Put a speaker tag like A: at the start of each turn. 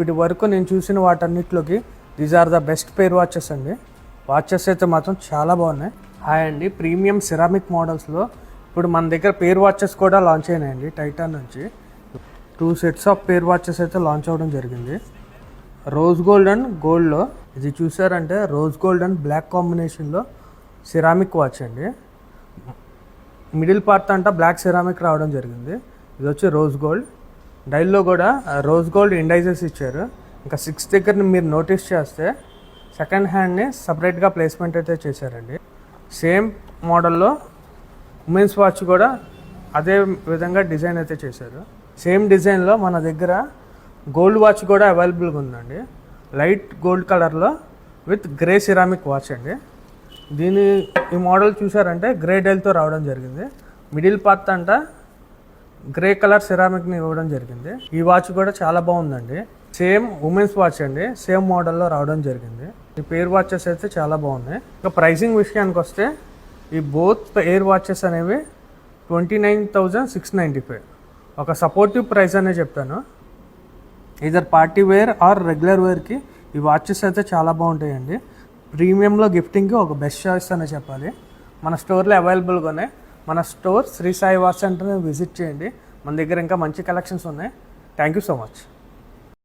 A: ఇప్పటి వరకు నేను చూసిన వాటన్నిటిలోకి these are the best pair watches అండి. వాచెస్ అయితే మాత్రం చాలా బాగున్నాయి. హాయ్ అండి, ప్రీమియం సిరామిక్ మోడల్స్లో ఇప్పుడు మన దగ్గర పేర్ వాచెస్ కూడా లాంచ్ అయినాయండి. టైటాన్ నుంచి 2 sets ఆఫ్ పేర్ వాచెస్ అయితే లాంచ్ అవ్వడం జరిగింది. రోజ్ గోల్డ్ అండ్ గోల్డ్లో ఇది చూసారంటే రోజ్ గోల్డ్ అండ్ బ్లాక్ కాంబినేషన్లో సిరామిక్ వాచ్ అండి. మిడిల్ పార్ట్ అంతా బ్లాక్ సిరామిక్ రావడం జరిగింది. ఇది వచ్చి రోజ్ గోల్డ్. డైల్లో కూడా రోజ్ గోల్డ్ ఇండైజెస్ ఇచ్చారు. ఇంకా 6 దగ్గర మీరు నోటీస్ చేస్తే సెకండ్ హ్యాండ్ని సపరేట్గా ప్లేస్మెంట్ అయితే చేశారండి. సేమ్ మోడల్లో ఉమెన్స్ వాచ్ కూడా అదే విధంగా డిజైన్ అయితే చేశారు. సేమ్ డిజైన్లో మన దగ్గర గోల్డ్ వాచ్ కూడా అవైలబుల్గా ఉందండి. లైట్ గోల్డ్ కలర్లో విత్ గ్రే సిరామిక్ వాచ్ అండి. ఈ మోడల్ చూసారంటే గ్రే డైల్తో రావడం జరిగింది. మిడిల్ పార్ట్ అంతా గ్రే కలర్ సిరామిక్ని ఇవ్వడం జరిగింది. ఈ వాచ్ కూడా చాలా బాగుందండి. సేమ్ ఉమెన్స్ వాచ్ అండి, సేమ్ మోడల్లో రావడం జరిగింది. ఈ పేర్ వాచెస్ అయితే చాలా బాగున్నాయి. ఇంకా ప్రైసింగ్ విషయానికి వస్తే ఈ బోత్ పేర్ వాచెస్ అనేవి 29,695. ఒక సపోర్టివ్ ప్రైస్ అనే చెప్తాను. Either party wear or regular వేర్కి ఈ వాచెస్ అయితే చాలా బాగుంటాయండి. ప్రీమియంలో గిఫ్టింగ్కి ఒక బెస్ట్ చాయిస్ అనే చెప్పాలి. మన స్టోర్లో అవైలబుల్గానే. మన స్టోర్ శ్రీ సాయి వాచ్ సెంటర్ని విజిట్ చేయండి. మన దగ్గర ఇంకా మంచి కలెక్షన్స్ ఉన్నాయి. Thank you so much.